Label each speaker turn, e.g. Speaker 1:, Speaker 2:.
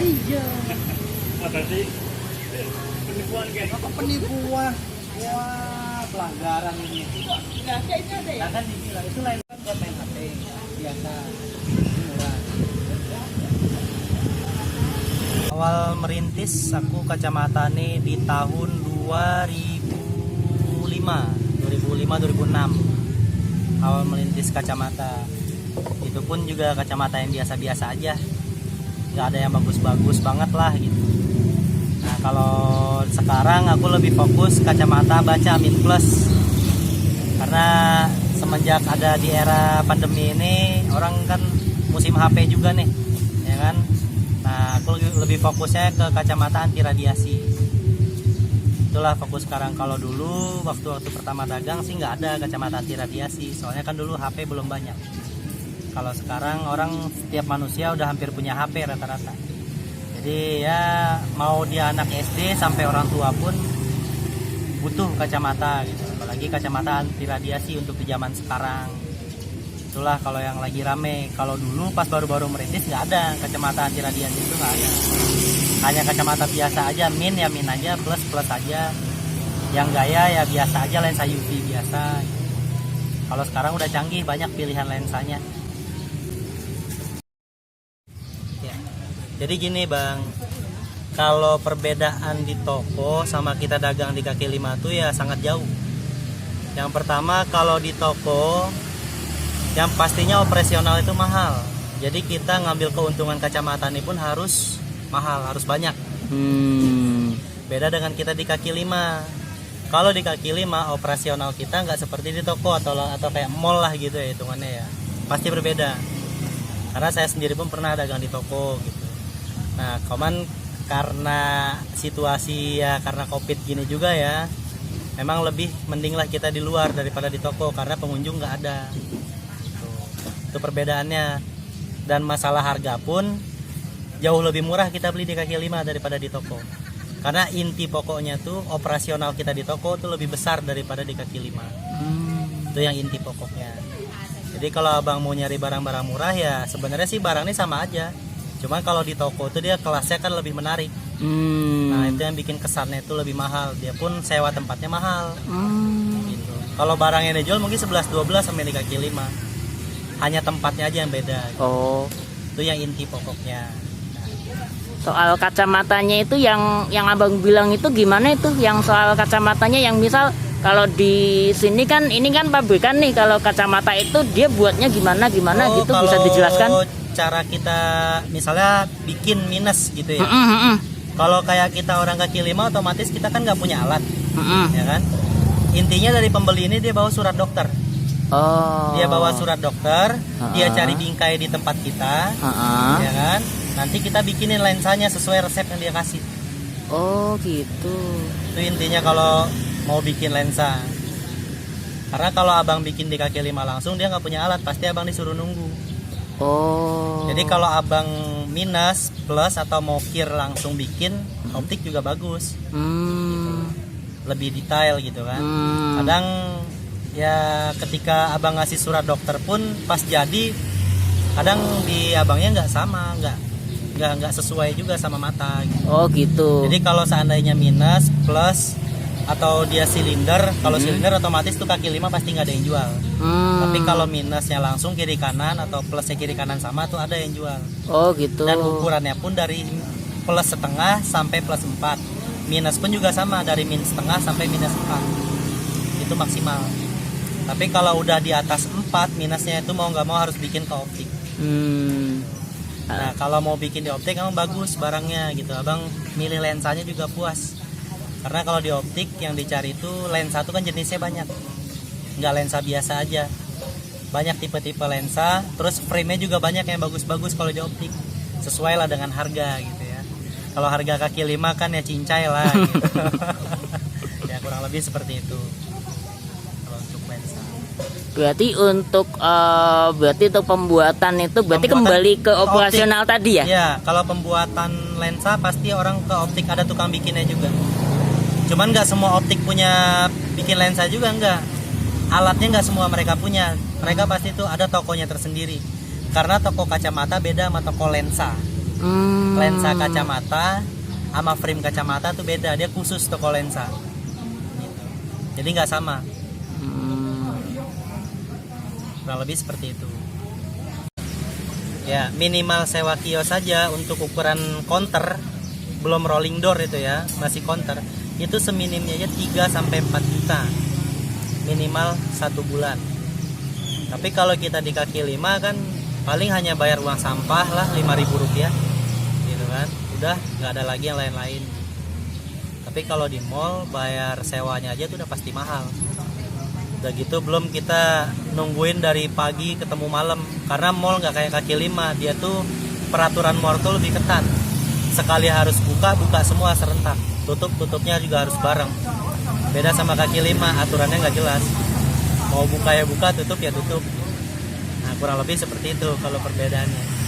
Speaker 1: Iya.
Speaker 2: Berarti penipuan kayak
Speaker 1: Apa penipuan? Wah, pelanggaran ini. Nah kan dibilang itu lain kan buat main HP biasa. Murah. Awal merintis aku kacamata nih di tahun 2005 2006. Awal merintis kacamata. Itu pun juga kacamata yang biasa-biasa aja. Nggak ada yang bagus-bagus banget lah gitu. Nah kalau sekarang aku lebih fokus kacamata baca Min Plus, karena semenjak ada di era pandemi ini orang kan musim HP juga nih, ya kan. Nah aku lebih fokusnya ke kacamata anti radiasi. Itulah fokus sekarang. Kalau dulu waktu pertama dagang sih nggak ada kacamata anti radiasi, soalnya kan dulu HP belum banyak. Kalau sekarang orang setiap manusia udah hampir punya HP rata-rata. Jadi ya mau dia anak SD sampai orang tua pun butuh kacamata gitu. Apalagi kacamata anti radiasi untuk di zaman sekarang. Itulah kalau yang lagi rame. Kalau dulu pas baru-baru merintis nggak ada kacamata anti radiasi, itu nggak ada. Hanya kacamata biasa aja, min ya min aja, plus aja. Yang gaya ya biasa aja, lensa UV biasa. Kalau sekarang udah canggih, banyak pilihan lensanya. Jadi gini bang, kalau perbedaan di toko sama kita dagang di kaki lima tuh ya sangat jauh. Yang pertama kalau di toko, yang pastinya operasional itu mahal. Jadi kita ngambil keuntungan kacamata ini pun harus mahal, harus banyak. Beda dengan kita di kaki lima. Kalau di kaki lima operasional kita nggak seperti di toko atau kayak mall lah gitu ya hitungannya ya. Pasti berbeda. Karena saya sendiri pun pernah dagang di toko gitu. Nah, karena situasi ya karena Covid gini juga ya, memang lebih mending lah kita di luar daripada di toko karena pengunjung nggak ada. Itu perbedaannya. Dan masalah harga pun jauh lebih murah kita beli di kaki lima daripada di toko. Karena inti pokoknya tuh operasional kita di toko tuh lebih besar daripada di kaki lima. Itu yang inti pokoknya. Jadi kalau abang mau nyari barang-barang murah ya sebenarnya sih barangnya sama aja. Cuman kalau di toko itu dia kelasnya kan lebih menarik. Nah itu yang bikin kesannya itu lebih mahal. Dia pun sewa tempatnya mahal. Gitu. Kalau barang yang dijual mungkin 11-12 sampai di kaki 5. Hanya tempatnya aja yang beda. Gitu.
Speaker 3: Oh.
Speaker 1: Itu yang inti pokoknya. Nah.
Speaker 3: Soal kacamatanya itu yang abang bilang itu gimana itu? Yang soal kacamatanya yang misal kalau di sini kan ini kan pabrikan nih, kalau kacamata itu dia buatnya gimana gitu bisa dijelaskan?
Speaker 1: Cara kita misalnya bikin minus gitu ya. Kalau kayak kita orang kaki lima otomatis kita kan nggak punya alat, ya kan? Intinya dari pembeli ini dia bawa surat dokter.
Speaker 3: Oh.
Speaker 1: Dia bawa surat dokter, dia cari bingkai di tempat kita, ya kan? Nanti kita bikinin lensanya sesuai resep yang dia kasih.
Speaker 3: Oh gitu.
Speaker 1: Itu intinya kalau mau bikin lensa. Karena kalau abang bikin di kaki lima langsung dia nggak punya alat, pasti abang disuruh nunggu.
Speaker 3: Oh.
Speaker 1: Jadi kalau abang minus, plus atau mau kir langsung bikin, optik juga bagus. Lebih detail gitu kan. Kadang ya ketika abang ngasih surat dokter pun pas jadi, kadang di abangnya nggak sama, nggak sesuai juga sama mata. Gitu.
Speaker 3: Oh gitu.
Speaker 1: Jadi kalau seandainya minus, plus atau dia silinder, kalau silinder otomatis tuh kaki lima pasti nggak ada yang jual. Tapi kalau minusnya langsung kiri kanan atau plusnya kiri kanan sama tuh ada yang jual.
Speaker 3: Oh gitu.
Speaker 1: Dan ukurannya pun dari plus setengah sampai plus 4. Minus pun juga sama dari minus setengah sampai minus 4. Itu maksimal. Tapi kalau udah di atas 4 minusnya itu mau nggak mau harus bikin ke optik. Nah kalau mau bikin di optik emang bagus barangnya gitu. Abang milih lensanya juga puas. Karena kalau di optik yang dicari itu lensa itu kan jenisnya banyak. Nggak lensa biasa aja. Banyak tipe-tipe lensa. Terus frame-nya juga banyak yang bagus-bagus kalau di optik. Sesuai lah dengan harga gitu ya. Kalau harga kaki lima kan ya cincai lah gitu. Ya kurang lebih seperti itu. Kalau untuk lensa.
Speaker 3: Berarti untuk pembuatan itu kembali ke operasional
Speaker 1: optik.
Speaker 3: Tadi ya?
Speaker 1: Iya, kalau pembuatan lensa pasti orang ke optik, ada tukang bikinnya juga. Cuman nggak semua optik punya bikin lensa juga, nggak. Alatnya nggak semua mereka punya. Mereka pasti itu ada tokonya tersendiri. Karena toko kacamata beda sama toko lensa. Lensa kacamata sama frame kacamata tuh beda, dia khusus toko lensa gitu. Jadi nggak sama. Kurang lebih seperti itu. Ya, minimal sewa kios saja untuk ukuran counter, belum rolling door itu ya, masih counter. Itu seminimnya aja 3 sampai 4 juta. Minimal 1 bulan. Tapi kalau kita di kaki lima kan paling hanya bayar uang sampah lah 5.000 rupiah gitu kan, udah nggak ada lagi yang lain-lain. Tapi kalau di mall bayar sewanya aja tuh udah pasti mahal. Udah gitu belum kita nungguin dari pagi ketemu malam, karena mall nggak kayak kaki lima, dia tuh peraturan mall tuh lebih ketat. Sekali harus buka semua serentak, tutupnya juga harus bareng. Beda sama kaki lima, aturannya nggak jelas, mau buka ya buka, tutup ya tutup. Nah kurang lebih seperti itu kalau perbedaannya.